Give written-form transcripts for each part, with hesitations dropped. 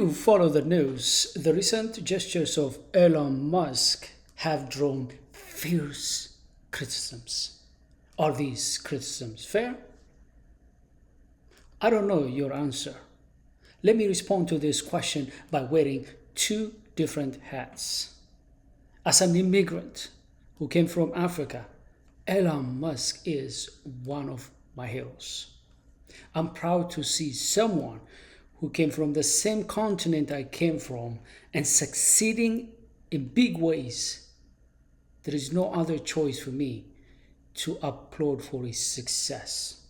you follow the news, the recent gestures of Elon Musk have drawn fierce criticisms. Are these criticisms fair? I don't know your answer. Let me respond to this question by wearing two different hats. As an immigrant who came from Africa, Elon Musk is one of my heroes. I'm proud to see someone who came from the same continent I came from and succeeding in big ways. There is no other choice for me to applaud for his success.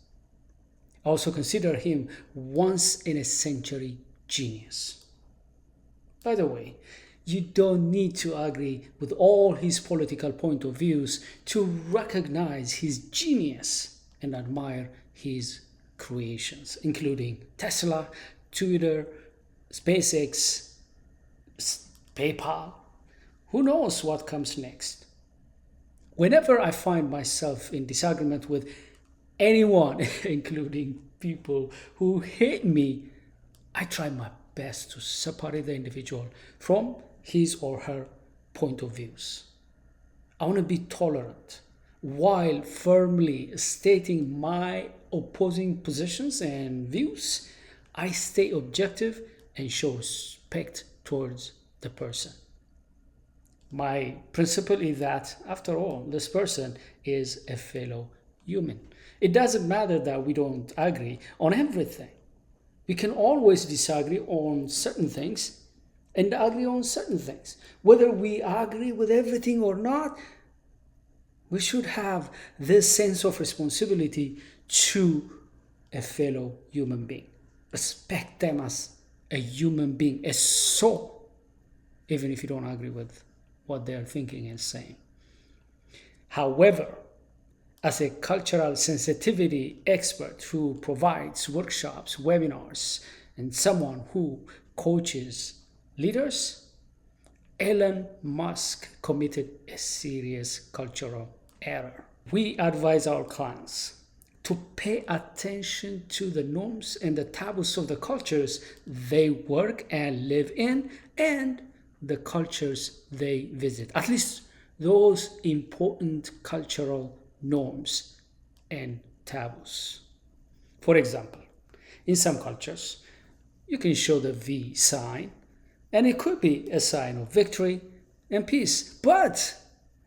I also consider him once-in-a-century genius. By the way, you don't need to agree with all his political point of views to recognize his genius and admire his creations, including Tesla, Twitter, SpaceX, PayPal. Who knows what comes next? Whenever I find myself in disagreement with anyone, including people who hate me, I try my best to separate the individual from his or her point of views. I want to be tolerant while firmly stating my opposing positions and views. I stay objective and show respect towards the person. My principle is that, after all, this person is a fellow human. It doesn't matter that we don't agree on everything. We can always disagree on certain things and agree on certain things. Whether we agree with everything or not, we should have this sense of responsibility to a fellow human being. Respect them as a human being, a soul, even if you don't agree with what they're thinking and saying. However, as a cultural sensitivity expert who provides workshops, webinars, and someone who coaches leaders, Elon Musk committed a serious cultural error. We advise our clients to pay attention to the norms and the taboos of the cultures they work and live in and the cultures they visit. At least those important cultural norms and taboos. For example, in some cultures, you can show the V sign, and it could be a sign of victory and peace, but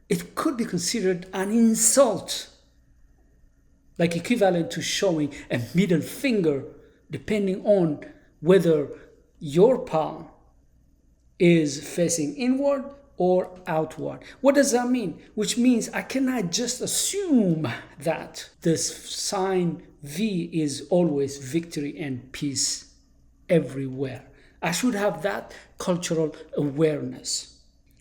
it could be considered an insult, like equivalent to showing a middle finger, depending on whether your palm is facing inward or outward. What does that mean? Which means I cannot just assume that this sign V is always victory and peace everywhere. I should have that cultural awareness.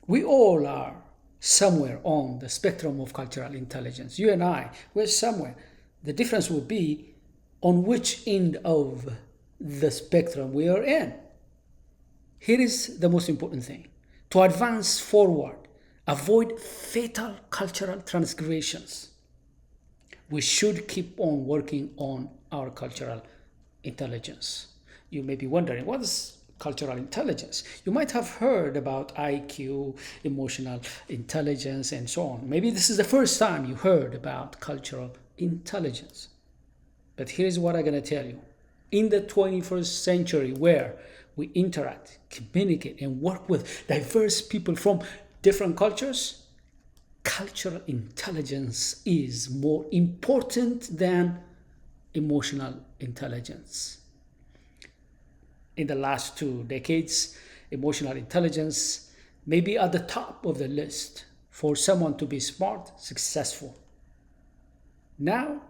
We all are somewhere on the spectrum of cultural intelligence. You and I, we're somewhere. The difference will be on which end of the spectrum we are in. Here is the most important thing. To advance forward, avoid fatal cultural transgressions. We should keep on working on our cultural intelligence. You may be wondering, what is cultural intelligence? You might have heard about IQ, emotional intelligence, and so on. Maybe this is the first time you heard about cultural intelligence. But here's what I'm going to tell you. In the 21st century, where we interact, communicate, and work with diverse people from different cultures, cultural intelligence is more important than emotional intelligence. In the last 2 decades, emotional intelligence may be at the top of the list for someone to be smart, successful. Now,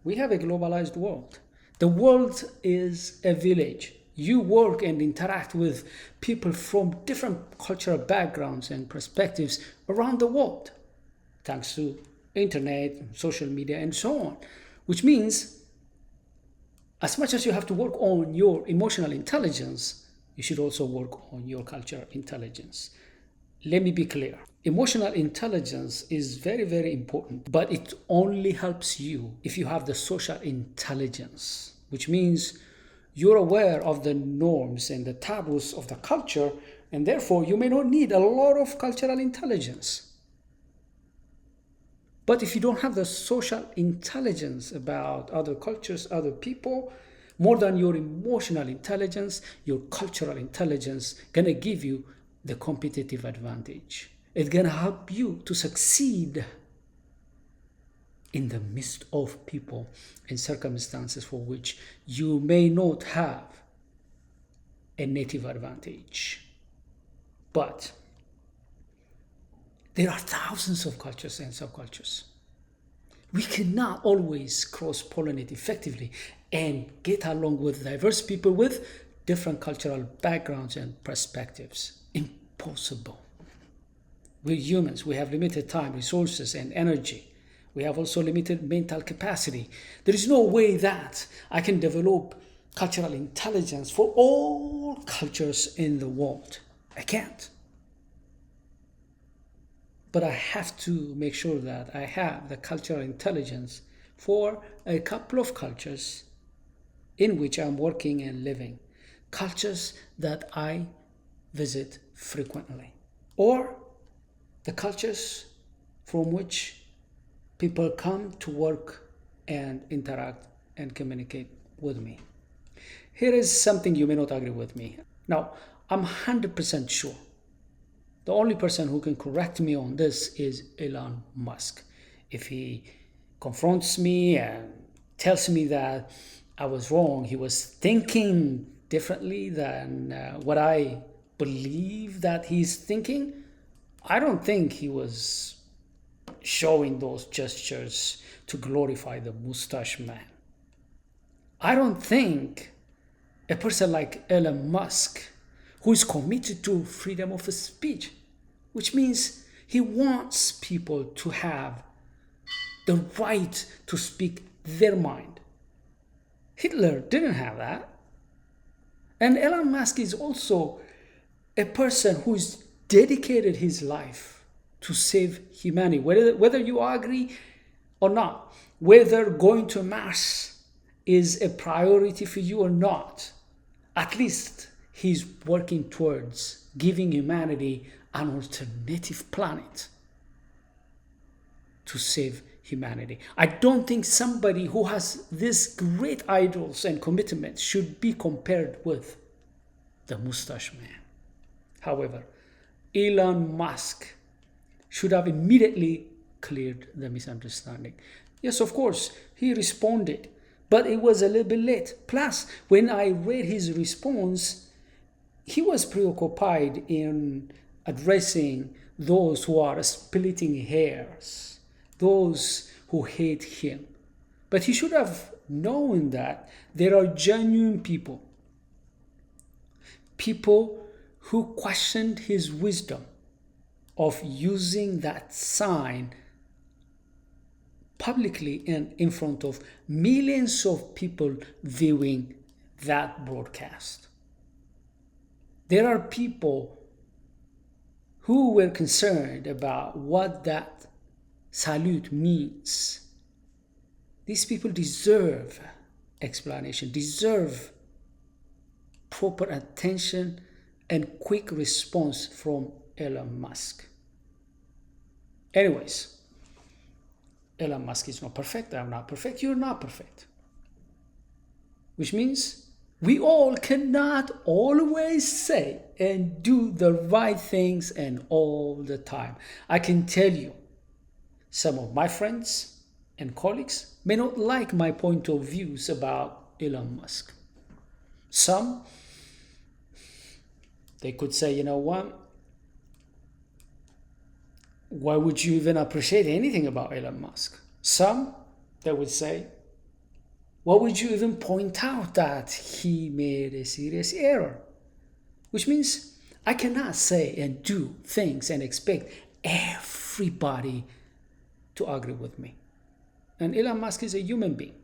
we have a globalized world. The world is a village. You work and interact with people from different cultural backgrounds and perspectives around the world, thanks to internet, social media, and so on. Which means, as much as you have to work on your emotional intelligence, you should also work on your cultural intelligence. Let me be clear. Emotional intelligence is very, very important, but it only helps you if you have the social intelligence, which means You're aware of the norms and the taboos of the culture, and therefore you may not need a lot of cultural intelligence. But if you don't have the social intelligence about other cultures, other people, more than your emotional intelligence, your cultural intelligence gonna give you the competitive advantage. It's gonna help you to succeed in the midst of people and circumstances for which you may not have a native advantage. But there are thousands of cultures and subcultures. We cannot always cross-pollinate effectively and get along with diverse people with different cultural backgrounds and perspectives. Impossible. We're humans. We have limited time, resources, and energy. We have also limited mental capacity. There is no way that I can develop cultural intelligence for all cultures in the world. I can't. But I have to make sure that I have the cultural intelligence for a couple of cultures in which I'm working and living. Cultures that I visit frequently. Or the cultures from which people come to work and interact and communicate with me. Here is something you may not agree with me. Now, I'm 100% sure the only person who can correct me on this is Elon Musk. If he confronts me and tells me that I was wrong, he was thinking differently than what I believe that he's thinking, I don't think he was showing those gestures to glorify the mustache man. I don't think a person like Elon Musk, who is committed to freedom of speech, which means he wants people to have the right to speak their mind. Hitler didn't have that. And Elon Musk is also a person who has dedicated his life to save humanity, whether you agree or not, whether going to Mars is a priority for you or not, at least he's working towards giving humanity an alternative planet to save humanity. I don't think somebody who has these great idols and commitments should be compared with the mustache man. However, Elon Musk should have immediately cleared the misunderstanding. Yes, of course, he responded, but it was a little bit late. Plus, when I read his response, he was preoccupied in addressing those who are splitting hairs, those who hate him. But he should have known that there are genuine people who questioned his wisdom of using that sign publicly and in front of millions of people viewing that broadcast. There are people who were concerned about what that salute means. These people deserve explanation, deserve proper attention and quick response from Elon Musk. Anyways, Elon Musk is not perfect, I'm not perfect, you're not perfect. Which means we all cannot always say and do the right things and all the time. I can tell you, some of my friends and colleagues may not like my point of views about Elon Musk. Some, they could say, you know what? Why would you even appreciate anything about Elon Musk? Some, they would say, why would you even point out that he made a serious error? Which means I cannot say and do things and expect everybody to agree with me. And Elon Musk is a human being.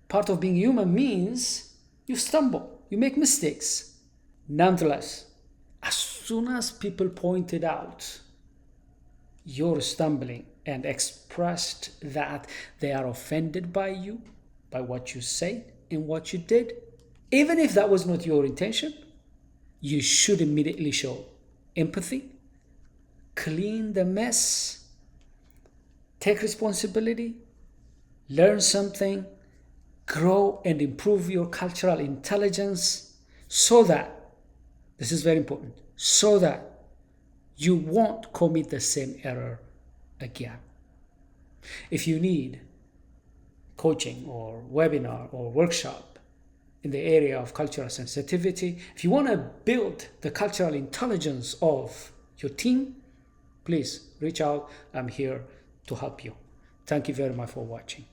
Part of being human means you stumble, you make mistakes. Nonetheless, as soon as people pointed out your stumbling and expressed that they are offended by you, by what you said and what you did, Even if that was not your intention, you should immediately show empathy, clean the mess, take responsibility, learn something, grow and improve your cultural intelligence so that, this is very important, so that you won't commit the same error again. If you need coaching or webinar or workshop in the area of cultural sensitivity, if you want to build the cultural intelligence of your team, please reach out. I'm here to help you. Thank you very much for watching.